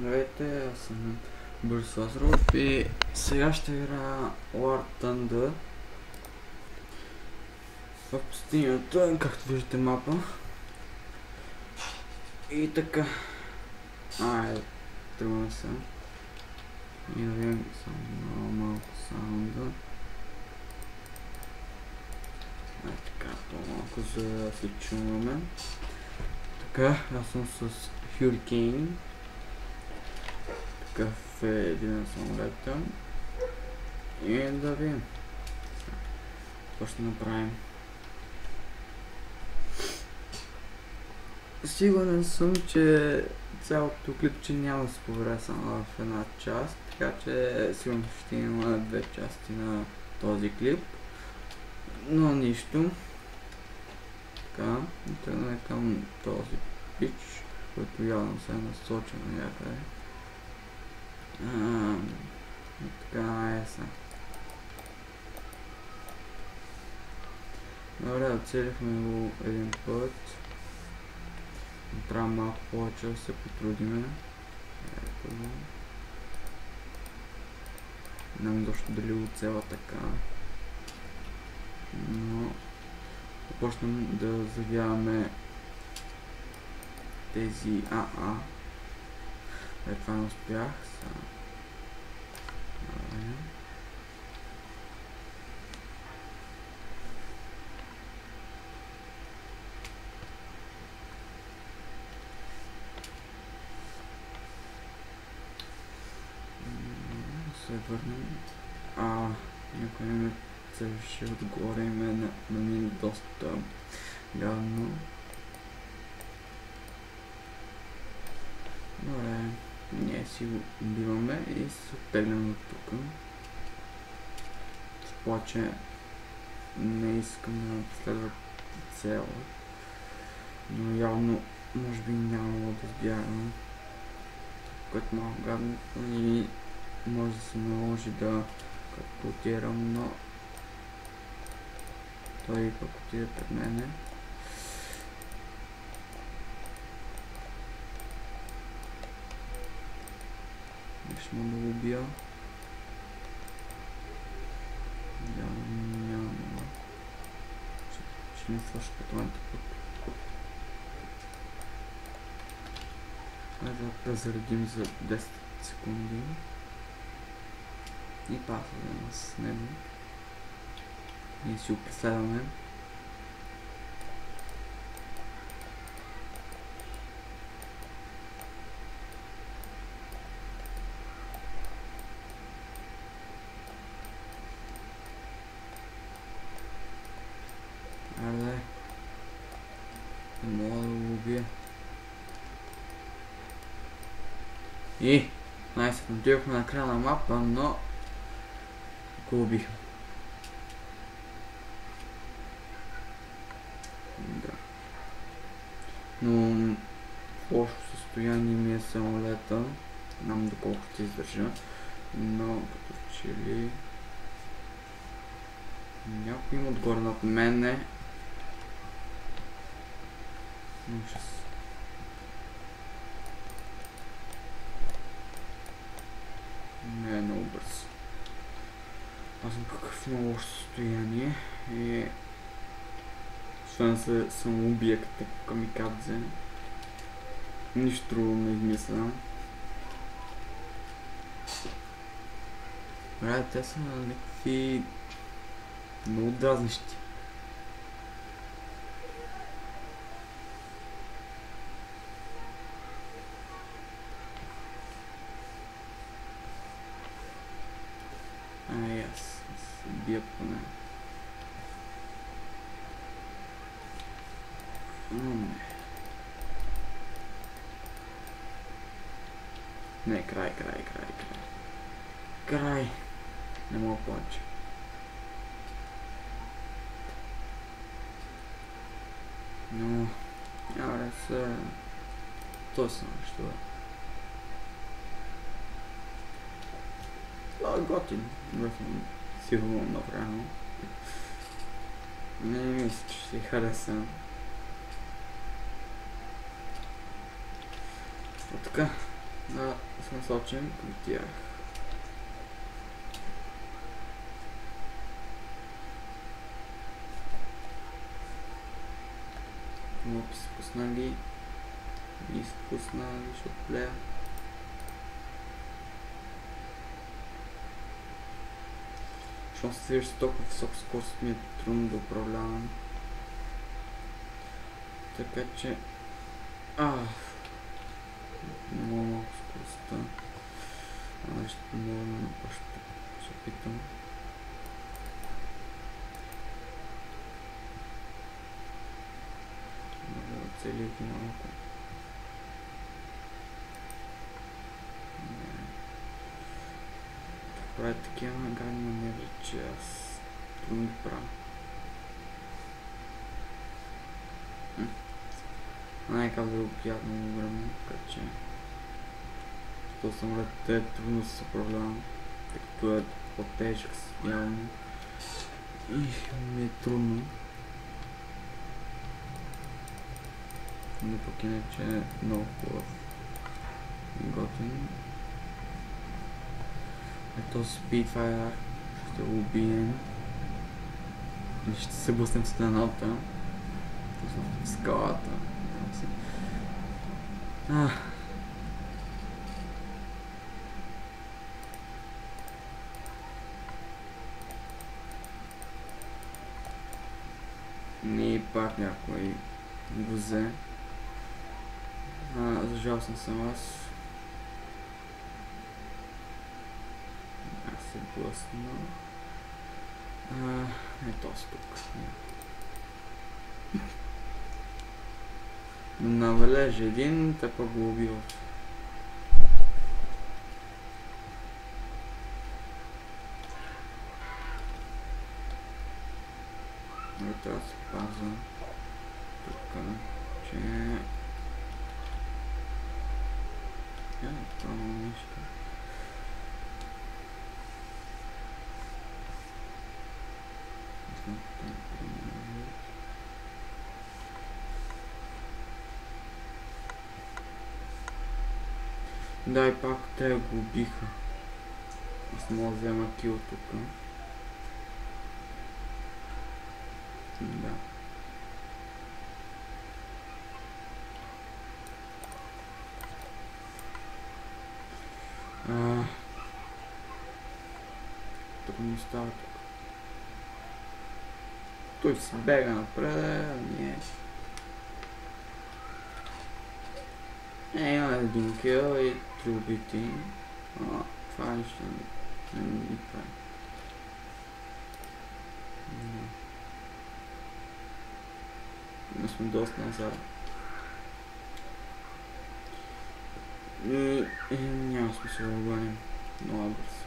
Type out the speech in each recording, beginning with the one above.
Здравейте, аз съм Борис Лазаров и сега ще играя War Thunder в пустинята, както виждате мапа. И така. Тръгваме се. И да видим само малко саунда. Така, по-малко за да се чуваме. Така, аз съм с Hurricane. Такъв е един самолета. И да видим какво ще направим. Сигурен съм, че цялото клипче няма да се побере само в една част, така че сигурно ще има две части на този клип, но нищо. Така, тръгнем към този пич, който явно се е насочен някъде. Така е са. Добре, оцелихме го един път. Трябва малко повече да се потрудиме. Ето го. Не знам защо дали го цела така. Но започнем да завяваме тези това не успях. Се върнем. Някой ме цевеше отгоре и ме намина доста гадно. Добре, ние си го убиваме и се оттеглям от тук. Сплаче не искам да следва цел, но явно може би няма да избягам, което малко гадно и може да се наложи да капотирам, но той пък отиде пред мене. Ще мога да го убия. Няма. Ще не свърши патроните път. Айде да презаредим за 10 секунди. И пасваме с него. И си го преследваме. Айде. Не мога да го убия. И най-сетно отидохме на края на мапа, но го убихме. Да. Но в лошо състояние ми е самолета. Не знам доколко ще издържа, но като че ли някой има отгоре над мене. Не е много бърз. Аз съм какъв на лошо състояние и освен се самоубия като камикадзе. Нищо друго не измислям. Добре, те са някакви много дразнещи. Аз се бия поне. Не, край. Не мога повече. Но няма да се... Точно нещо да. Това е готин. Сигурно направено. Не мисля, че ще хареса. Така. да се насочим към тях. Опс, спуснали и спуснали шотплея. Щом се движиш с толкова висока скорост ми е трудно да управлявам. Така че... много малко скоростта. Ще помогна, ще опитам. Да цели ги малко. Прави такива наградни маневри, че аз трудно ги правя. Най-кав да го приятно време, така че този самолет е трудно да се управлявам, тъй като е по-тежък явно и ми е трудно. Но пък иначе е много хубав и готин. Ето Spitfire ще го убием и ще се блъснем в стената, в скалата. И пак някой го взе. За жалост съм аз. Аз се блъсна. Ето аз тук. Навалежа един, те пък го убиват. Трябва да се паза тук, че това нещо. Да, и пак те го убиха. Аз мога да взема кил тук. Да. Тук не става тук. Той си бега напред, а ние... Има един кил и 3 убити. Това нещо не ми прави. Но сме доста назад. Няма смисъл да го гоним. Много бързо.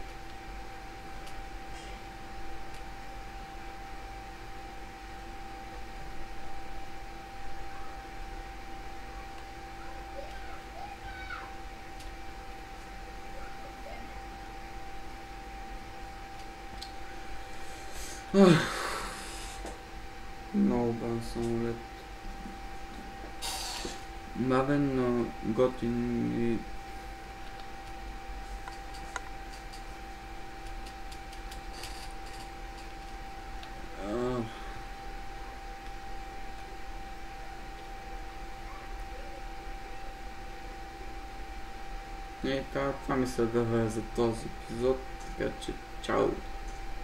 Много бавен самолет. Бавен, но готин и... И това ми се дава за този епизод, така че чао!